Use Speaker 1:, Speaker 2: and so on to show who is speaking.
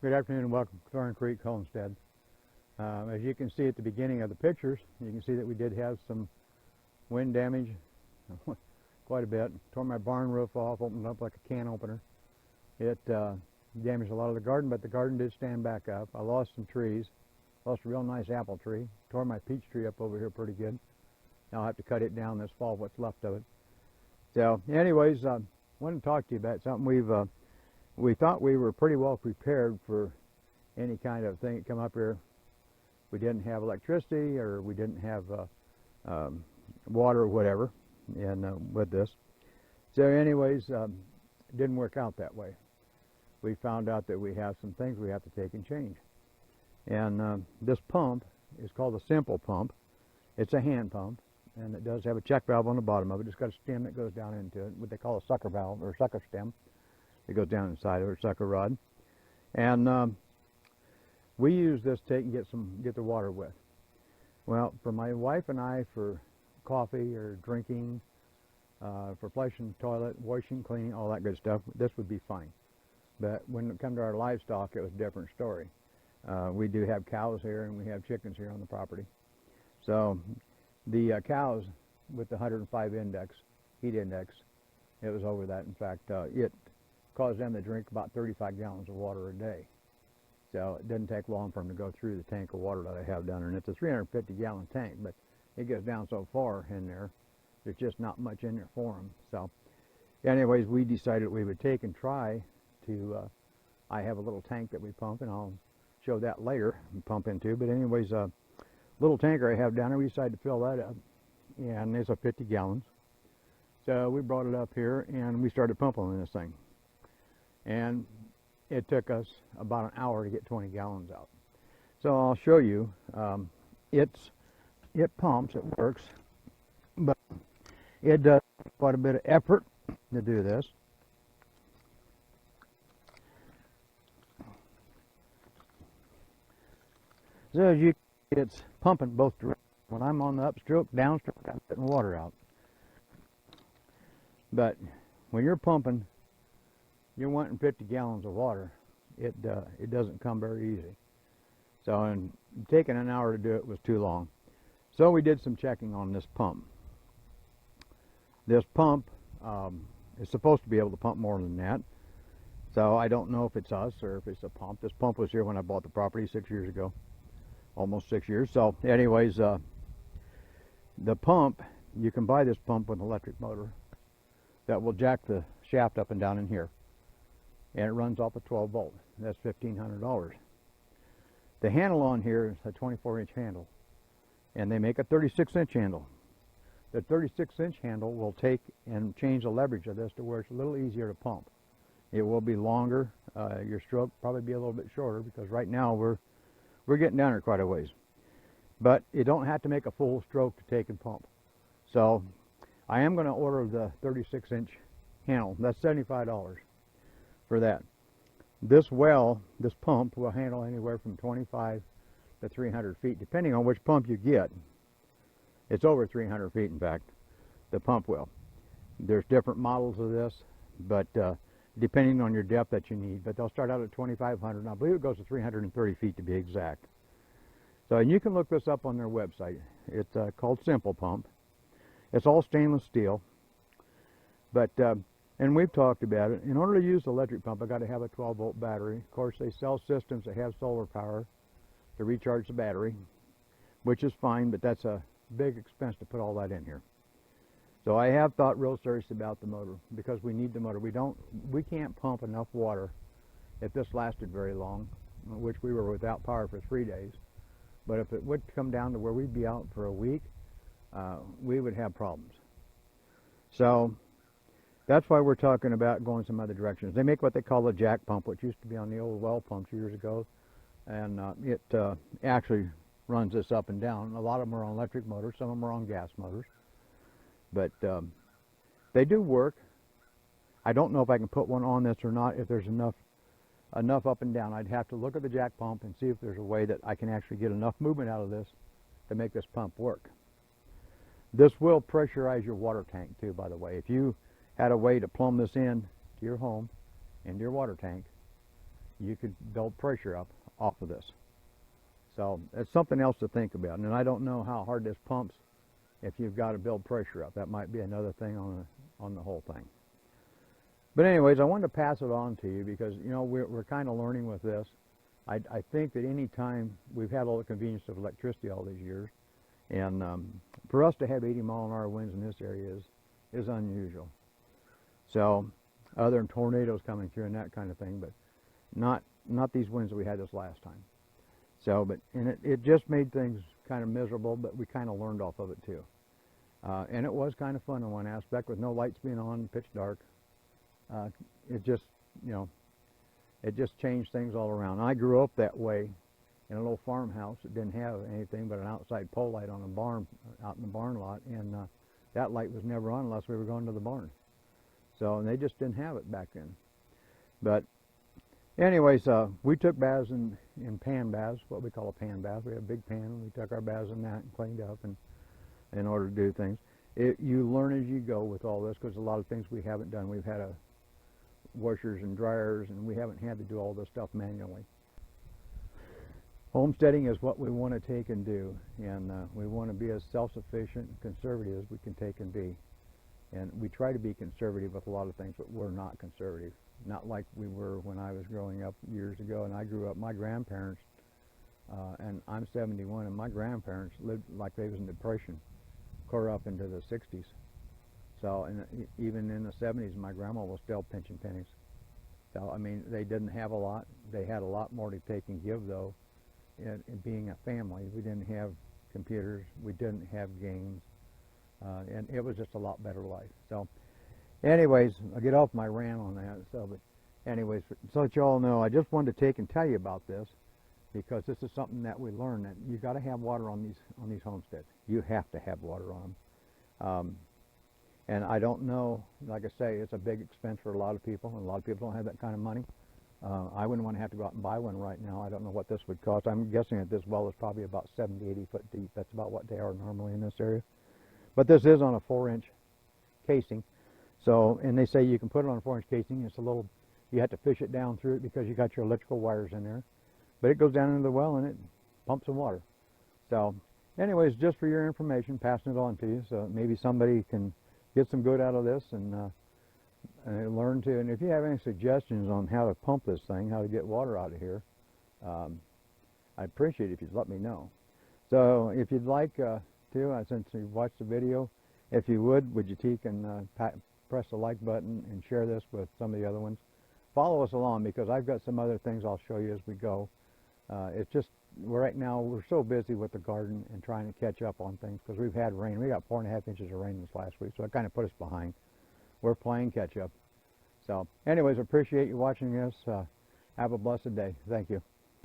Speaker 1: Good afternoon and welcome to Thorn Creek Homestead. As you can see at the beginning of the pictures, you can see that we did have some wind damage, quite a bit. Tore my barn roof off, opened up like a can opener. It damaged a lot of the garden, but the garden did stand back up. I lost some trees, lost a real nice apple tree, tore my peach tree up over here pretty good. Now I'll have to cut it down this fall, what's left of it. So anyways, I wanted to talk to you about something we thought we were pretty well prepared for any kind of thing that come up here. We didn't have electricity, or we didn't have water or whatever with this. So anyways, it didn't work out that way. We found out that we have some things we have to take and change. And this pump is called a simple pump. It's a hand pump, and it does have a check valve on the bottom of it. It's got a stem that goes down into it, what they call a sucker valve or sucker stem. It goes down inside of it, sucker rod, and we use this to take and get the water with. Well, for my wife and I, for coffee or drinking, for flushing the toilet, washing, cleaning, all that good stuff, this would be fine. But when it comes to our livestock, it was a different story. We do have cows here, and we have chickens here on the property. So the cows with the 105 index, heat index, it was over that. In fact, it caused them to drink about 35 gallons of water a day. So it didn't take long for them to go through the tank of water that I have down there. And it's a 350-gallon tank, but it gets down so far in there, there's just not much in there for them. So anyways, we decided we would take and try to, I have a little tank that we pump, and I'll show that later, and pump into. But anyways, little tanker I have down there, we decided to fill that up, and it's a 50 gallons. So we brought it up here, and we started pumping on this thing. And it took us about an hour to get 20 gallons out. So I'll show you. It pumps, it works, but it does quite a bit of effort to do this. So as you can see, it's pumping both directions. When I'm on the upstroke, downstroke, I'm getting water out. But when you're pumping, you're wanting 50 gallons of water. It doesn't come very easy. So, and taking an hour to do it was too long. So we did some checking on this pump. This pump is supposed to be able to pump more than that. So I don't know if it's us or if it's a pump. This pump was here when I bought the property 6 years ago, almost 6 years. So anyways, the pump, you can buy this pump with an electric motor that will jack the shaft up and down in here. And it runs off a 12 volt. That's $1,500. The handle on here is a 24-inch handle, and they make a 36-inch handle. The 36-inch handle will take and change the leverage of this to where it's a little easier to pump. It will be longer. Your stroke probably be a little bit shorter, because right now we're getting down here quite a ways. But you don't have to make a full stroke to take and pump. So I am going to order the 36-inch handle. That's $75 for that. This pump will handle anywhere from 25 to 300 feet, depending on which pump you get. It's over 300 feet, in fact, the pump will. There's different models of this, but depending on your depth that you need. But they'll start out at 2,500, and I believe it goes to 330 feet to be exact. So, and you can look this up on their website. It's called Simple Pump. It's all stainless steel, but and we've talked about it. In order to use the electric pump, I've got to have a 12-volt battery. Of course, they sell systems that have solar power to recharge the battery, which is fine, but that's a big expense to put all that in here. So I have thought real serious about the motor, because we need the motor. We can't pump enough water if this lasted very long, which we were without power for 3 days. But if it would come down to where we'd be out for a week, we would have problems. So that's why we're talking about going some other directions. They make what they call a jack pump, which used to be on the old well pumps years ago, and it actually runs this up and down. A lot of them are on electric motors, some of them are on gas motors, but they do work. I don't know if I can put one on this or not, if there's enough up and down. I'd have to look at the jack pump and see if there's a way that I can actually get enough movement out of this to make this pump work. This will pressurize your water tank too, by the way. If you had a way to plumb this in to your home, into your water tank, you could build pressure up off of this. So it's something else to think about. And I don't know how hard this pumps if you've got to build pressure up. That might be another thing on the whole thing. But anyways, I wanted to pass it on to you because, you know, we're kind of learning with this. I think that any time we've had all the convenience of electricity all these years, and for us to have 80-mile-an-hour winds in this area is unusual. So other than tornadoes coming through and that kind of thing, but not these winds that we had this last time. So, and it just made things kind of miserable, but we kind of learned off of it too. And it was kind of fun in one aspect with no lights being on, pitch dark. It just, you know, it just changed things all around. I grew up that way in a little farmhouse that didn't have anything but an outside pole light on a barn, out in the barn lot, and that light was never on unless we were going to the barn. So, and they just didn't have it back then. But anyways, we took baths in pan baths, what we call a pan bath. We had a big pan, and we took our baths in that and cleaned up and in order to do things. You learn as you go with all this, because a lot of things we haven't done. We've had washers and dryers, and we haven't had to do all this stuff manually. Homesteading is what we want to take and do, and we want to be as self-sufficient and conservative as we can take and be. And we try to be conservative with a lot of things, but we're not conservative. Not like we were when I was growing up years ago, and I grew up, my grandparents, and I'm 71, and my grandparents lived like they was in Depression, clear up into the 60s. So, and even in the 70s, my grandma was still pinching pennies. So, I mean, they didn't have a lot. They had a lot more to take and give, though, in being a family. We didn't have computers. We didn't have games. And it was just a lot better life. So, anyways, I'll get off my rant on that. So, but anyways, so that you all know, I just wanted to take and tell you about this, because this is something that we learned, that you got to have water on these homesteads. You have to have water on them. And I don't know, like I say, it's a big expense for a lot of people, and a lot of people don't have that kind of money. I wouldn't want to have to go out and buy one right now. I don't know what this would cost. I'm guessing that this well is probably about 70, 80 foot deep. That's about what they are normally in this area. But this is on a 4-inch casing. So, and they say you can put it on a 4-inch casing. It's a little, you have to fish it down through it because you got your electrical wires in there. But it goes down into the well and it pumps some water. So, anyways, just for your information, passing it on to you, so maybe somebody can get some good out of this and learn to. And if you have any suggestions on how to pump this thing, how to get water out of here, I'd appreciate it if you'd let me know. So, if you'd like to, since you've watched the video, if you would you take and press the like button and share this with some of the other ones. Follow us along, because I've got some other things I'll show you as we go. It's just, right now we're so busy with the garden and trying to catch up on things, because we've had rain. We got 4.5 inches of rain this last week, so it kind of put us behind. We're playing catch up. So anyways, appreciate you watching this. Have a blessed day. Thank you.